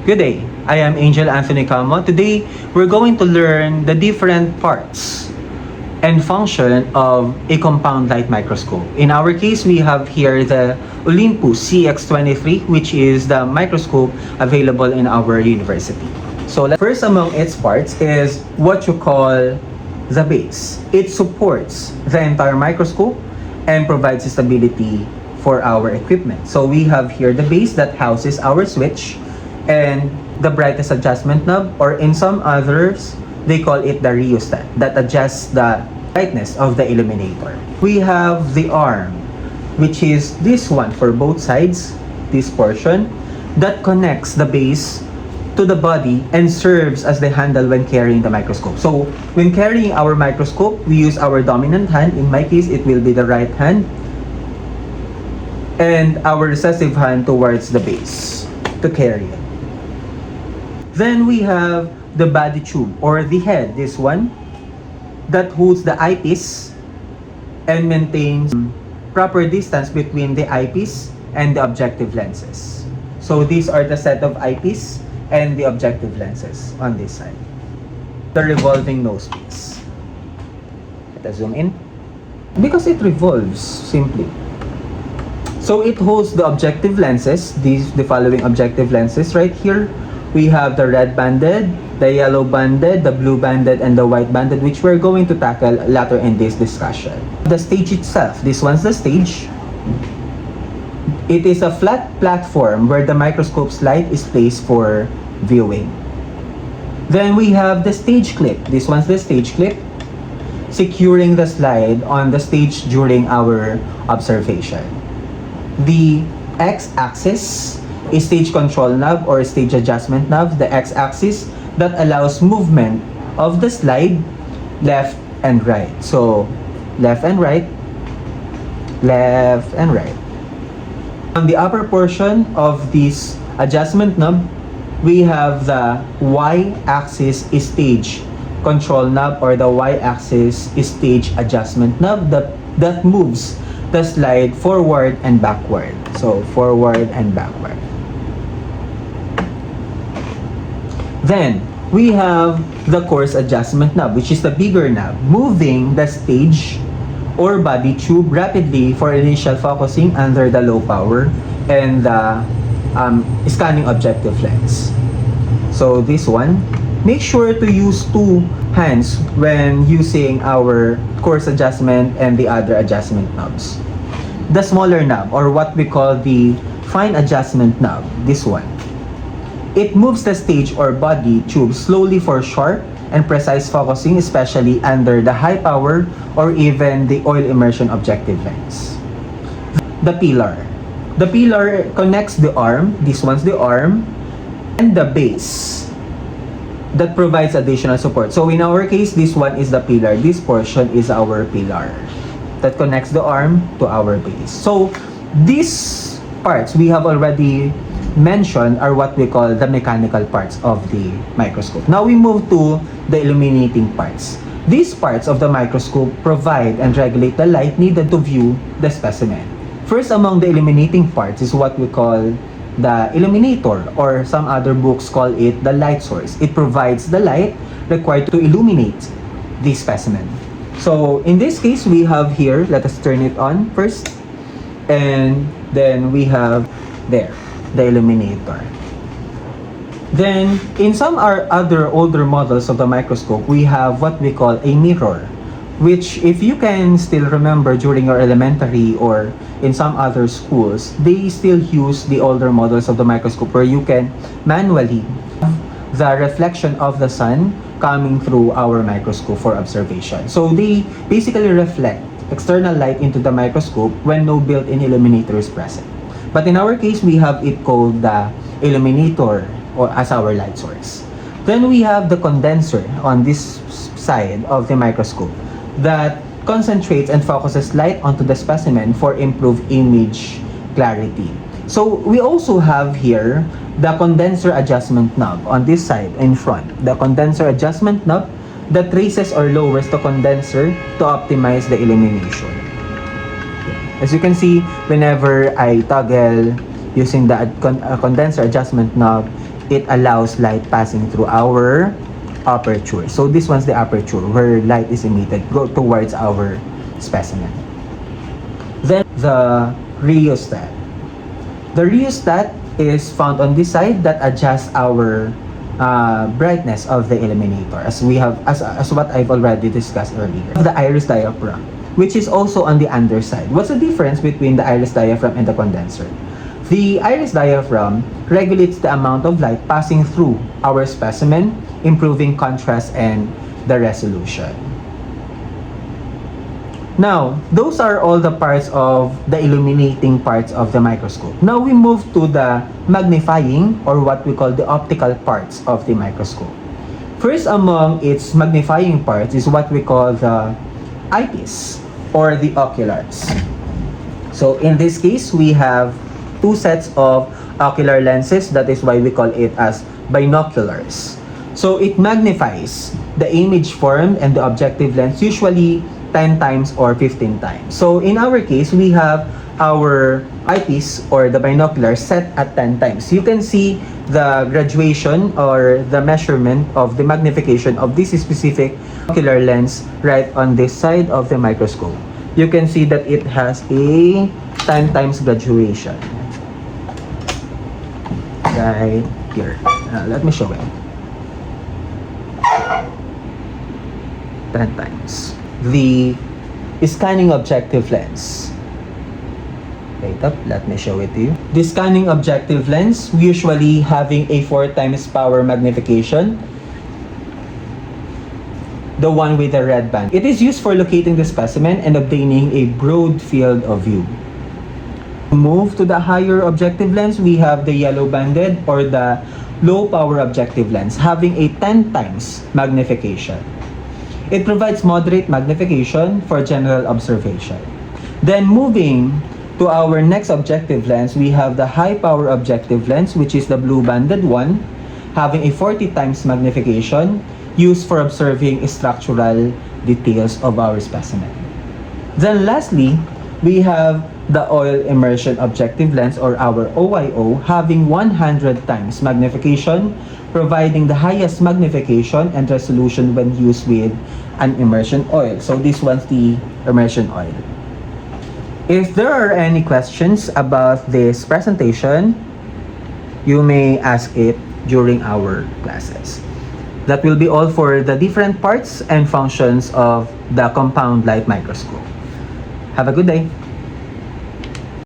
Good day, I am Angel Anthony Camo. Today, we're going to learn the different parts and function of a compound light microscope. In our case, we have here the Olympus CX23, which is the microscope available in our university. So, first among its parts is what you call the base. It supports the entire microscope and provides stability for our equipment. So, we have here the base that houses our switch and the brightness adjustment knob, or in some others, they call it the rheostat that adjusts the brightness of the illuminator. We have the arm, which is this one for both sides, this portion, that connects the base to the body and serves as the handle when carrying the microscope. So, when carrying our microscope, we use our dominant hand. In my case, it will be the right hand, and our recessive hand towards the base to carry it. Then we have the body tube or the head, this one, that holds the eyepiece and maintains proper distance between the eyepiece and the objective lenses. So these are the set of eyepiece and the objective lenses on this side. The revolving nose piece. Let us zoom in. Because it revolves simply. So it holds the objective lenses, the following objective lenses right here. We have the red banded, the yellow banded, the blue banded, and the white banded, which we're going to tackle later in this discussion. The stage itself, this one's the stage. It is a flat platform where the microscope's light is placed for viewing. Then we have the stage clip. This one's the stage clip, securing the slide on the stage during our observation. The x-axis is stage control knob or stage adjustment knob, the x-axis that allows movement of the slide left and right. So, left and right, left and right. On the upper portion of this adjustment knob, we have the y-axis stage control knob or the y-axis stage adjustment knob that moves the slide forward and backward. So, forward and backward. Then, we have the coarse adjustment knob, which is the bigger knob, moving the stage or body tube rapidly for initial focusing under the low power and the scanning objective lens. So this one, make sure to use two hands when using our coarse adjustment and the other adjustment knobs. The smaller knob, or what we call the fine adjustment knob, this one. It moves the stage or body tube slowly for sharp and precise focusing, especially under the high power or even the oil immersion objective lens. The pillar. The pillar connects the arm, this one's the arm, and the base that provides additional support. So in our case, this one is the pillar. This portion is our pillar that connects the arm to our base. So these parts we have already mentioned are what we call the mechanical parts of the microscope. Now we move to the illuminating parts. These parts of the microscope provide and regulate the light needed to view the specimen. First among the illuminating parts is what we call the illuminator, or some other books call it the light source. It provides the light required to illuminate the specimen. So in this case, we have here, let us turn it on first, and then we have there the illuminator. Then, in some other older models of the microscope, we have what we call a mirror, which if you can still remember during your elementary or in some other schools, they still use the older models of the microscope where you can manually have the reflection of the sun coming through our microscope for observation. So they basically reflect external light into the microscope when no built-in illuminator is present. But in our case, we have it called the illuminator or as our light source. Then we have the condenser on this side of the microscope that concentrates and focuses light onto the specimen for improved image clarity. So we also have here the condenser adjustment knob on this side in front. The condenser adjustment knob that raises or lowers the condenser to optimize the illumination. As you can see, whenever I toggle using the condenser adjustment knob, it allows light passing through our aperture. So this one's the aperture where light is emitted go towards our specimen. Then the rheostat. The rheostat is found on this side that adjusts our brightness of the illuminator, as what I've already discussed earlier. The iris diaphragm, which is also on the underside. What's the difference between the iris diaphragm and the condenser? The iris diaphragm regulates the amount of light passing through our specimen, improving contrast and the resolution. Now, those are all the parts of the illuminating parts of the microscope. Now we move to the magnifying, or what we call the optical parts of the microscope. First among its magnifying parts is what we call the eyepiece, or the oculars. So in this case, we have two sets of ocular lenses. That is why we call it as binoculars. So it magnifies the image formed and the objective lens, usually 10 times or 15 times. So in our case, we have our eyepiece or the binocular set at 10 times. You can see the graduation or the measurement of the magnification of this specific ocular lens right on this side of the microscope. You can see that it has a 10 times graduation right here. Let me show it. 10 times. The scanning objective lens. Wait up, let me show it to you. The scanning objective lens, usually having a 4 times power magnification. The one with the red band. It is used for locating the specimen and obtaining a broad field of view. Move to the higher objective lens, we have the yellow banded or the low power objective lens, having a 10 times magnification. It provides moderate magnification for general observation. Then moving to our next objective lens, we have the high power objective lens, which is the blue banded one, having a 40 times magnification, used for observing structural details of our specimen. Then lastly, we have the oil immersion objective lens, or our OIO, having 100 times magnification, providing the highest magnification and resolution when used with an immersion oil. So this one's the immersion oil. If there are any questions about this presentation, you may ask it during our classes. That will be all for the different parts and functions of the compound light microscope. Have a good day.